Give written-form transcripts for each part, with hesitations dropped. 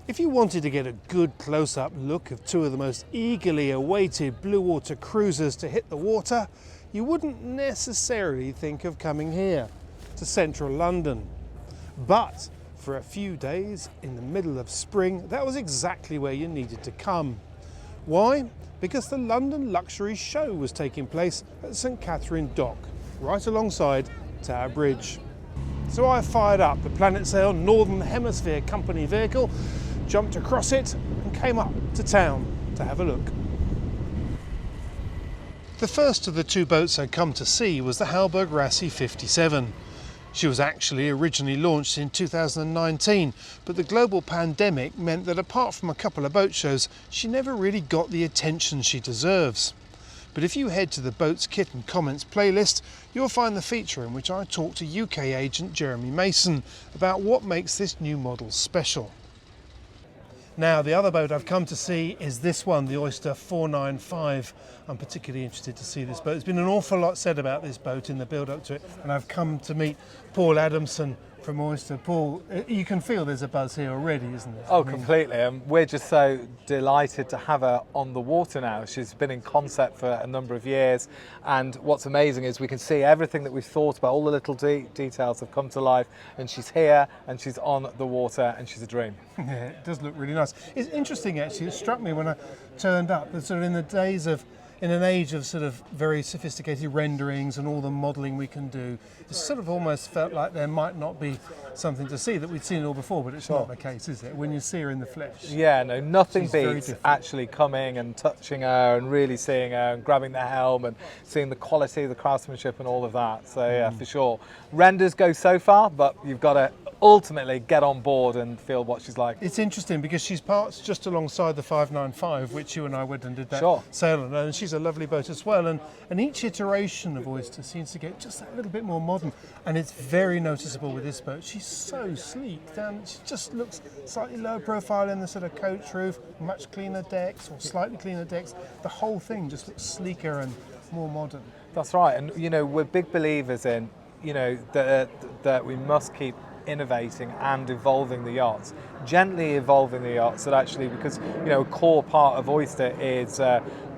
If you wanted to get a good close-up look of two of the most eagerly awaited blue water cruisers to hit the water, you wouldn't necessarily think of coming here to central London. But for a few days in the middle of spring, that was exactly where you needed to come. Why? Because the London Luxury Show was taking place at St Catherine Dock, right alongside Tower Bridge. So I fired up the PlanetSail Northern Hemisphere Company vehicle, jumped across it and came up to town to have a look. The first of the two boats I'd come to see was the Halberg Rassy 57. She was actually originally launched in 2019, but the global pandemic meant that apart from a couple of boat shows, she never really got the attention she deserves. But if you head to the Boats, Kit and Comments playlist, you'll find the feature in which I talked to UK agent Jeremy Mason about what makes this new model special. Now, the other boat I've come to see is this one, the Oyster 495. I'm particularly interested to see this boat. There's been an awful lot said about this boat in the build-up to it, and I've come to meet Paul Adamson from Oyster. Paul, you can feel there's a buzz here already, isn't there? Oh, completely. And we're just so delighted to have her on the water now. She's been in concept for a number of years. And what's amazing is we can see everything that we've thought about, all the little details have come to life. And she's here and she's on the water and she's a dream. Yeah, it does look really nice. It's interesting, actually. It struck me when I turned up that sort of in the days of, in an age of sort of very sophisticated renderings and all the modelling we can do, it sort of almost felt like there might not be something to see that we'd seen it all before, but it's not the case, is it? When you see her in the flesh. Yeah, no, nothing beats actually coming and touching her and really seeing her and grabbing the helm and seeing the quality of the craftsmanship and all of that. So yeah, for sure. Renders go so far, but you've got to ultimately get on board and feel what she's like. It's interesting because she's parked just alongside the 595, which you and I went and did that sail on, and she's a lovely boat as well. And each iteration of Oyster seems to get just that little bit more modern, and it's very noticeable with this boat. She's so sleek. She just looks slightly lower profile in the sort of coach roof, much cleaner decks or slightly cleaner decks. The whole thing just looks sleeker and more modern. That's right, and you know, we're big believers in, you know, that we must keep innovating and evolving the yachts, gently evolving the yachts, that actually, because you know, a core part of Oyster is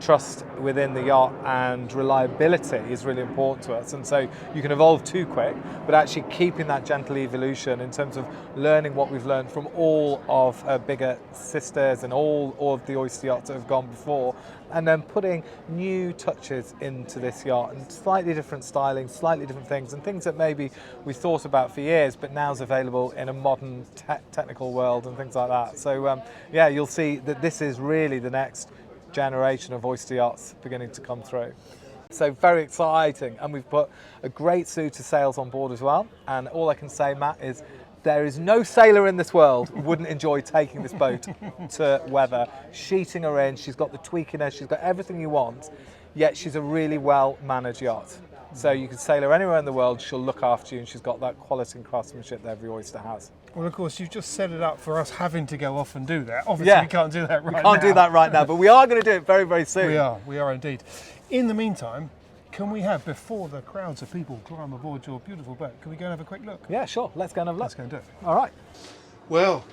trust within the yacht, and reliability is really important to us. And so you can evolve too quick, but actually keeping that gentle evolution in terms of learning what we've learned from all of her bigger sisters and all of the Oyster yachts that have gone before, and then putting new touches into this yacht and slightly different styling, slightly different things, and things that maybe we thought about for years but now is available in a modern technical world and things like that. So yeah, you'll see that this is really the next generation of Oyster yachts beginning to come through. So very exciting, and we've put a great suite of sails on board as well, and all I can say, Matt, is there is no sailor in this world who wouldn't enjoy taking this boat to weather, sheeting her in. She's got the tweakiness, she's got everything you want, yet she's a really well managed yacht. So you can sail her anywhere in the world, she'll look after you, and she's got that quality and craftsmanship that every Oyster has. Well, of course, you've just set it up for us having to go off and do that. Obviously, we can't do that right now. We can't do that right now, but we are going to do it very, very soon. We are indeed. In the meantime, can we have, before the crowds of people climb aboard your beautiful boat, can we go and have a quick look? Yeah, sure. Let's go and have a look. Let's go and do it. All right. Well,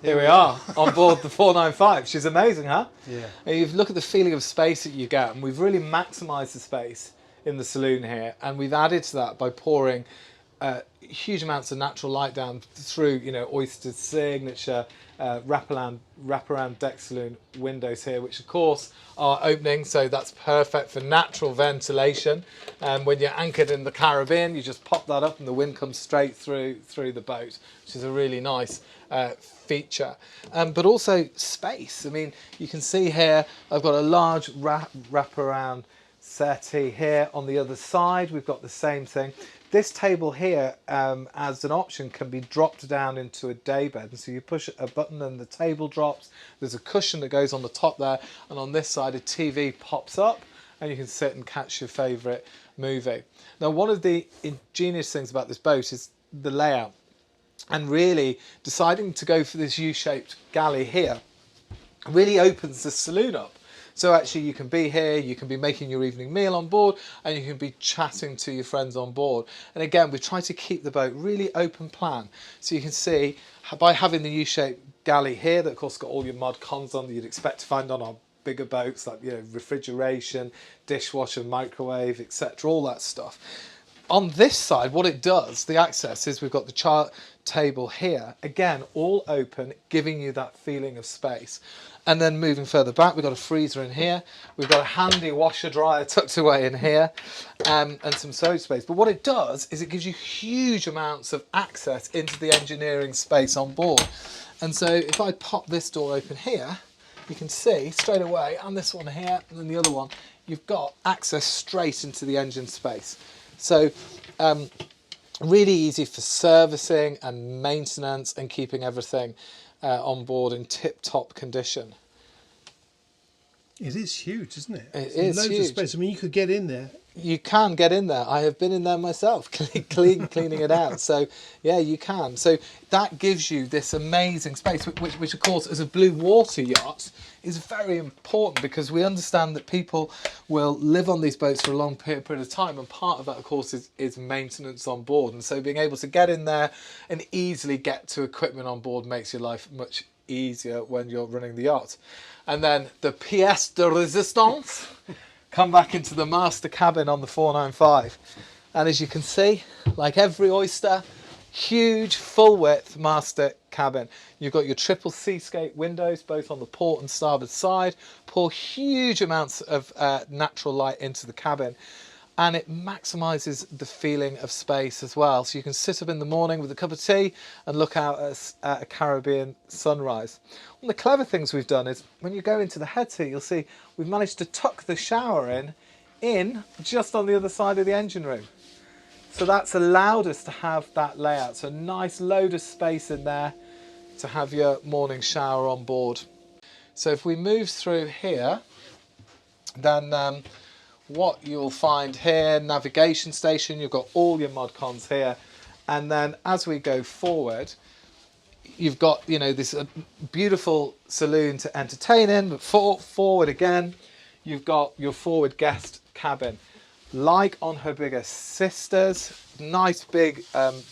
here we are on board the 495. She's amazing, huh? Yeah. And you look at the feeling of space that you get, and we've really maximised the space in the saloon here, and we've added to that by pouring huge amounts of natural light down through, you know, Oyster's signature wraparound deck saloon windows here, which of course are opening, so that's perfect for natural ventilation. And when you're anchored in the Caribbean, you just pop that up and the wind comes straight through the boat, which is a really nice feature. But also space. I mean, you can see here I've got a large wraparound settee here. On the other side we've got the same thing. This table here, as an option, can be dropped down into a daybed, and so you push a button and the table drops. There's a cushion that goes on the top there, and on this side a TV pops up and you can sit and catch your favourite movie. Now, one of the ingenious things about this boat is the layout, and really deciding to go for this U-shaped galley here really opens the saloon up. So actually you can be here, you can be making your evening meal on board, and you can be chatting to your friends on board. And again, we've tried to keep the boat really open plan. So you can see, by having the U-shaped galley here that of course got all your mod cons on that you'd expect to find on our bigger boats, like, you know, refrigeration, dishwasher, microwave, etc., all that stuff. On this side, what it does, the access, is we've got the chart table here, again, all open, giving you that feeling of space. And then moving further back, we've got a freezer in here, we've got a handy washer dryer tucked away in here, and some stowage space. But what it does is it gives you huge amounts of access into the engineering space on board. And so if I pop this door open here, you can see straight away, and this one here, and then the other one, you've got access straight into the engine space. So really easy for servicing and maintenance and keeping everything on board in tip-top condition. It is huge, isn't it? It is loads huge. of space. I mean, you could get in there. You can get in there. I have been in there myself, cleaning it out. So yeah, you can. So that gives you this amazing space, which of course, as a blue water yacht, is very important, because we understand that people will live on these boats for a long period of time, and part of that, of course, is maintenance on board. And so being able to get in there and easily get to equipment on board makes your life much easier when you're running the yacht. And then the pièce de résistance. Come back into the master cabin on the 495, and as you can see, like every Oyster, huge full width master cabin. You've got your triple seascape windows both on the port and starboard side, pour huge amounts of natural light into the cabin, and it maximises the feeling of space as well. So you can sit up in the morning with a cup of tea and look out at a Caribbean sunrise. One of the clever things we've done is, when you go into the heads here, you'll see we've managed to tuck the shower in just on the other side of the engine room. So that's allowed us to have that layout. So a nice load of space in there to have your morning shower on board. So if we move through here, then what you'll find here, navigation station, you've got all your mod cons here. And then as we go forward, you've got, you know, this beautiful saloon to entertain in, but forward again, you've got your forward guest cabin. Like on her bigger sisters, nice big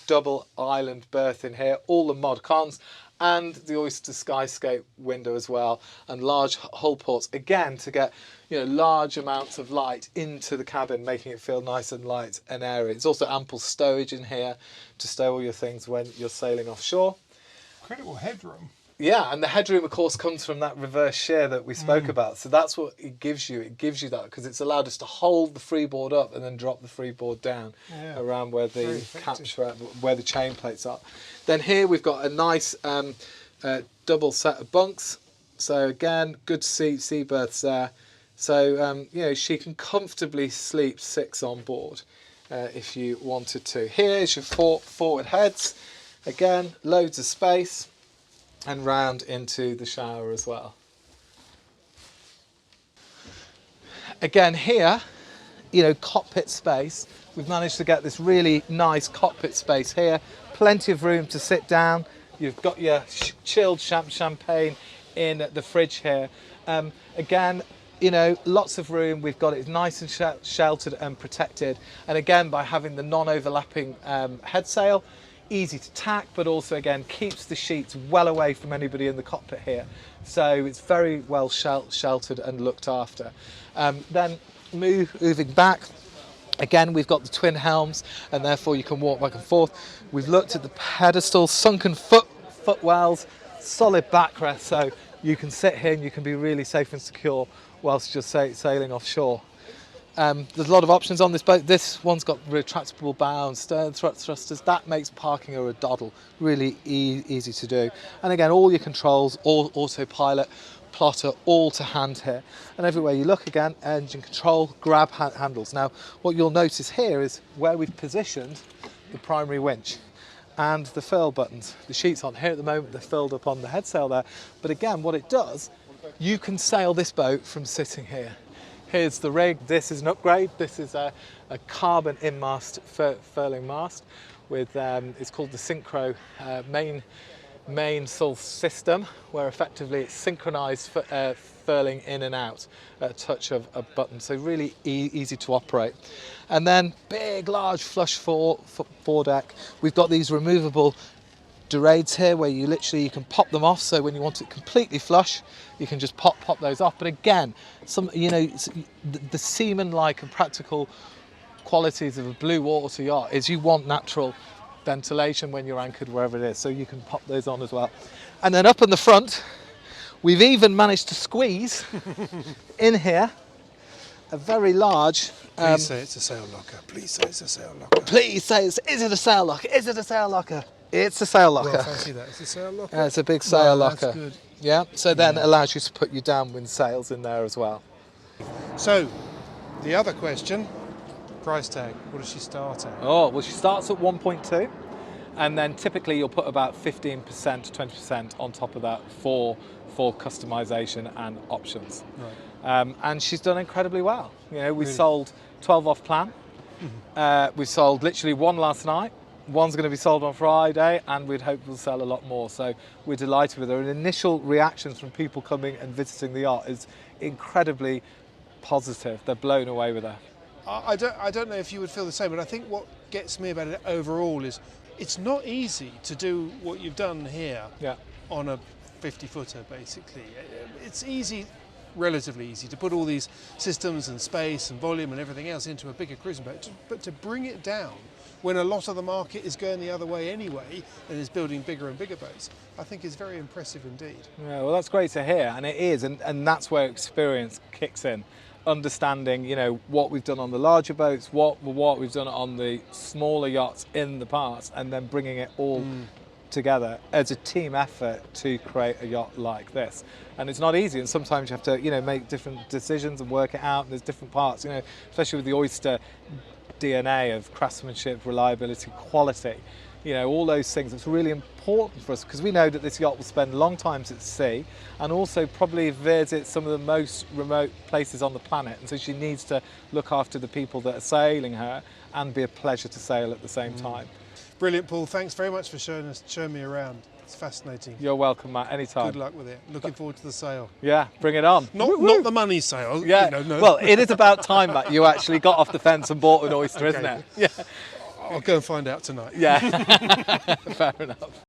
double island berth in here, all the mod cons, and the Oyster skyscape window as well, and large hull ports, again, to get, you know, large amounts of light into the cabin, making it feel nice and light and airy. There's also ample stowage in here to stow all your things when you're sailing offshore. Incredible headroom. Yeah, and the headroom, of course, comes from that reverse shear that we spoke about. So that's what it gives you. It gives you that because it's allowed us to hold the freeboard up and then drop the freeboard down around where the capture, where the chain plates are. Then here we've got a nice double set of bunks. So again, good sea berths there. So you know, she can comfortably sleep 6 on board if you wanted to. Here's your forward heads. Again, loads of space. And round into the shower as well. Again here, you know, cockpit space. We've managed to get this really nice cockpit space here. Plenty of room to sit down. You've got your chilled champagne in the fridge here. Again, you know, lots of room. We've got it nice and sheltered and protected. And again, by having the non-overlapping head sail, easy to tack, but also again keeps the sheets well away from anybody in the cockpit here, so it's very well sheltered and looked after. Then moving back, again we've got the twin helms, and therefore you can walk back and forth. We've looked at the pedestal, sunken footwells, solid backrest, so you can sit here and you can be really safe and secure whilst you're sailing offshore. There's a lot of options on this boat. This one's got retractable bow and stern thrusters. That makes parking a doddle really easy to do. And again, all your controls, all autopilot, plotter, all to hand here. And everywhere you look, again, engine control, grab handles. Now, what you'll notice here is where we've positioned the primary winch and the furl buttons. The sheets on here at the moment, they're filled up on the head sail there. But again, what it does, you can sail this boat from sitting here. Here's the rig. This is an upgrade. This is a carbon in-mast furling mast with, it's called the Synchro mainsail system, where effectively it's synchronized furling in and out at a touch of a button. So really easy to operate. And then big, large flush foredeck. We've got these removable dorades here where you can pop them off. So when you want it completely flush, you can just pop those off. But again, the seaman-like and practical qualities of a blue water yacht is you want natural ventilation when you're anchored wherever it is. So you can pop those on as well. And then up in the front, we've even managed to squeeze in here a very large... Please say it's a sail locker. Please say it's a sail locker. Please say, is it a sail locker? Is it a sail locker? It's a sail locker. Well, fancy that. It's a sail locker. Yeah, it's a big sail locker. That's good. Yeah, so then it allows you to put your downwind sails in there as well. So, the other question, price tag. What does she start at? Oh, well, she starts at 1.2, and then typically you'll put about 15% to 20% on top of that for customization and options. Right. And she's done incredibly well. You know, we sold 12 off plan. We sold literally one last night. One's going to be sold on Friday, and we'd hope we'll sell a lot more. So we're delighted with her. And initial reactions from people coming and visiting the yacht is incredibly positive. They're blown away with her. I don't know if you would feel the same, but I think what gets me about it overall is it's not easy to do what you've done here on a 50-footer, basically. It's easy, relatively easy, to put all these systems and space and volume and everything else into a bigger cruising boat, but to bring it down when a lot of the market is going the other way anyway and is building bigger and bigger boats, I think is very impressive indeed. Yeah, well, that's great to hear, and it is, and that's where experience kicks in. Understanding, you know, what we've done on the larger boats, what we've done on the smaller yachts in the past, and then bringing it all together as a team effort to create a yacht like this. And it's not easy, and sometimes you have to, you know, make different decisions and work it out, and there's different parts, you know, especially with the Oyster DNA of craftsmanship, reliability, quality, you know, all those things. It's really important for us because we know that this yacht will spend long times at sea and also probably visit some of the most remote places on the planet, and so she needs to look after the people that are sailing her and be a pleasure to sail at the same time. Brilliant, Paul. Thanks very much for showing me around. It's fascinating. You're welcome, Matt. Anytime. Good luck with it. Looking forward to the sail. Yeah, bring it on. Not the money sale. Yeah. You know, no. Well, it is about time, Matt, you actually got off the fence and bought an Oyster, isn't it? Yeah. I'll go and find out tonight. Yeah. Fair enough.